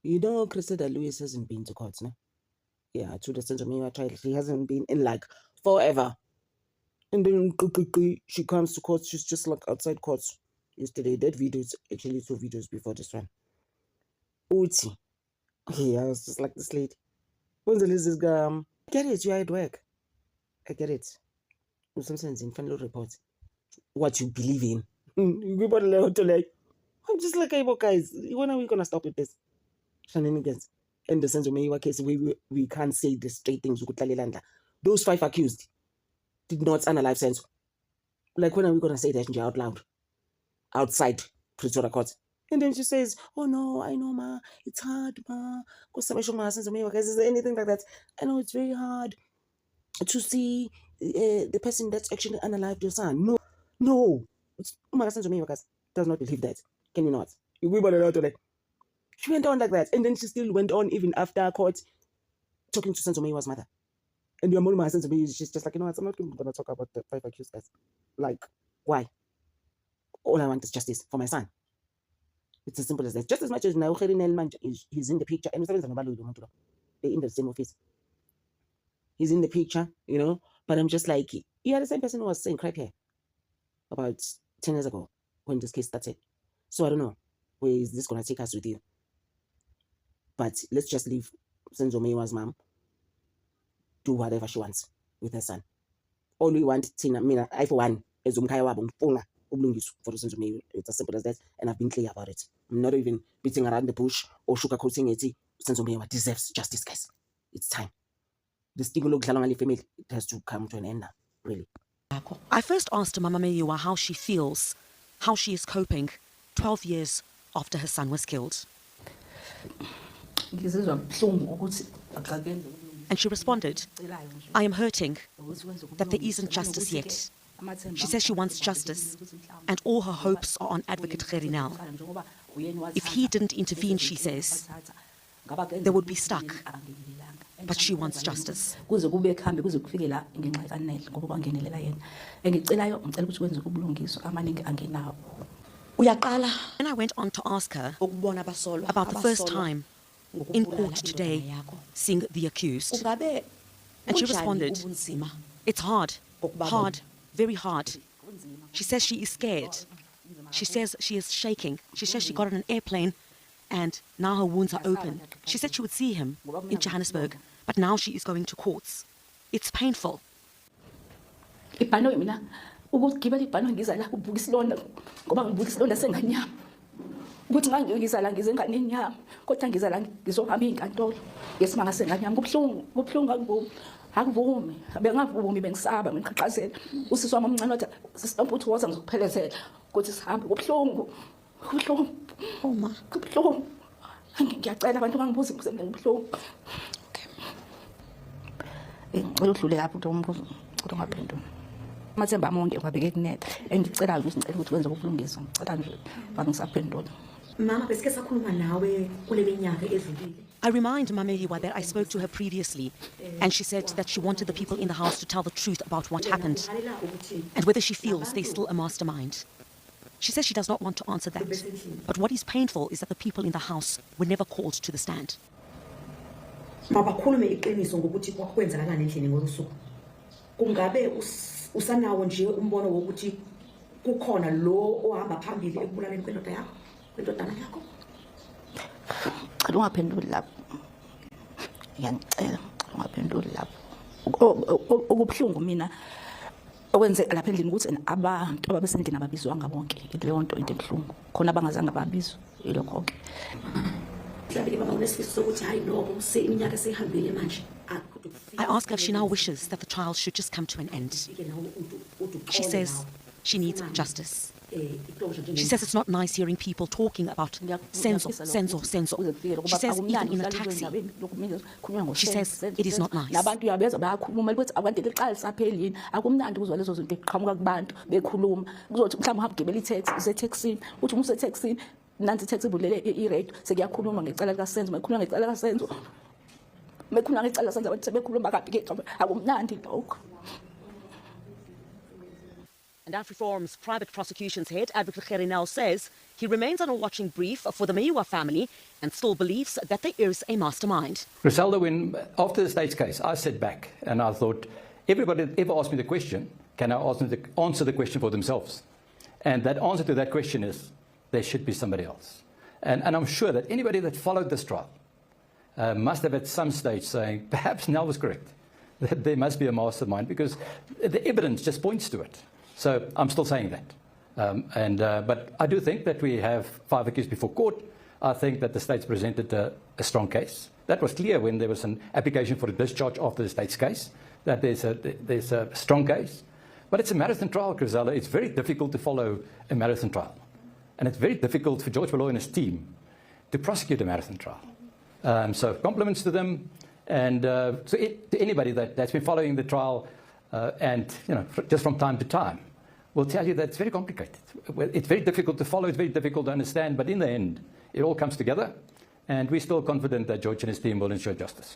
You know, Cressida Lewis hasn't been to court, no? Yeah, to the Senzo Meyiwa trial. She hasn't been in like forever. And then she comes to court. She's just like outside court yesterday. That videos, actually 2 videos before this one. Uti. Yeah, I was just like this lady. When's this guy? I get it, you're at work. I get it. Sometimes in final report. What you believe in. I'm just like, hey, guys, when are we gonna stop with this shenanigans? In the Senzo Meyiwa case, we can't say the straight things. Those 5 accused did not analyze sense. Like, when are we gonna say that out loud? Outside Pretoria court. And then she says, oh no, I know, ma, it's hard, ma. Is there anything like that? I know it's very hard to see the person that's actually analyzed your son. No. Does not believe that. Can you not? She went on like that. And then she still went on even after court talking to Senzo Meyiwa's mother. And your mom Senzo Meyiwa, she's just like, you know what, I'm not going to talk about the 5 accused guys. Like, why? All I want is justice for my son. It's as simple as that. Just as much as now he's in the picture, and they're in the same office. He's in the picture, you know. But I'm just like, yeah, the same person who was saying crap here about 10 years ago when this case started. So I don't know, where is this gonna take us with you? But let's just leave Senzo Meyiwa's mom do whatever she wants with her son. All we want, I for one, is for Senzo Meyiwa. It's as simple as that, and I've been clear about it. I'm not even beating around the bush or sugarcoating it. Senzo Meyiwa deserves justice, guys. It's time. The stigma family, it has to come to an end now, really. I first asked Mama Meyiwa how she feels, how she is coping 12 years after her son was killed. And she responded, I am hurting, that there isn't justice yet. She says she wants justice, and all her hopes are on Advocate Gerinel. If he didn't intervene, she says, they would be stuck. But she wants justice. When I went on to ask her about the first time in court today seeing the accused, and she responded, it's hard, very hard. She says she is scared. She says she is shaking. She says she got on an airplane and now her wounds are open. She said she would see him in Johannesburg, but now she is going to courts. It's painful. Akuvumi bengavumi bengisaba ngiqhaqhazela usisi wami omncane wathi sisiphuthi woza ngizokuphelezela ukuthi sihambe kubuhlungu Oma kubuhlungu ngiyacela abantu bangibuze ngibuhlungu okay ngicela udlule lapho umbuzo kodwa ngaphendula amathemba amonke kwabeke kunetha engicela ukuthi wenze ubulungiswa ngicela nje bangisaphendula. Mama besike sakhuluma nawe kule minyaka edlulile. I remind Mamehiwa that I spoke to her previously, and she said that she wanted the people in the house to tell the truth about what happened, and whether she feels they're still a mastermind. She says she does not want to answer that, but what is painful is that the people in the house were never called to the stand. Mabakhulume iqiniso ngokuthi kwakwenzakalana endlini ngosuku. Kungabe usanawo nje umbono wokuthi kukhona lo ohamba phambili ekubulaleni kwendoda yakho, kwendodana yakho? Ungaphenduli lapho. Ngiyacela ungaphenduli lapho. Okubuhlungu mina okwenze lapha endlini ukuthi abantu ababesendlini ababizwanga bonke. Leyo nto into ebuhlungu. Khona abangazange babizwe ilokho ke. I ask her if she now wishes that the trial should just come to an end. She says she needs justice. She says it's not nice hearing people talking about Senzo. She says even in a taxi. She says it is not nice. And AfriForum's private prosecutions head, Advocate Gerinel, says he remains on a watching brief for the Meyiwa family and still believes that there is a mastermind. Griselda, when after the state's case, I sat back and I thought, everybody that ever asked me the question, can I ask them to answer the question for themselves? And that answer to that question is, there should be somebody else. And I'm sure that anybody that followed this trial must have at some stage saying, perhaps Nell was correct, that there must be a mastermind, because the evidence just points to it. So I'm still saying that. But I do think that we have 5 accused before court. I think that the state's presented a strong case. That was clear when there was an application for a discharge after the state's case, that there's a strong case. But it's a marathon trial, Griselda. It's very difficult to follow a marathon trial. And it's very difficult for George Molloy and his team to prosecute a marathon trial. So compliments to them, and to anybody that's been following the trial and just from time to time will tell you that it's very complicated. It's very difficult to follow, it's very difficult to understand, but in the end, it all comes together, and we're still confident that George and his team will ensure justice.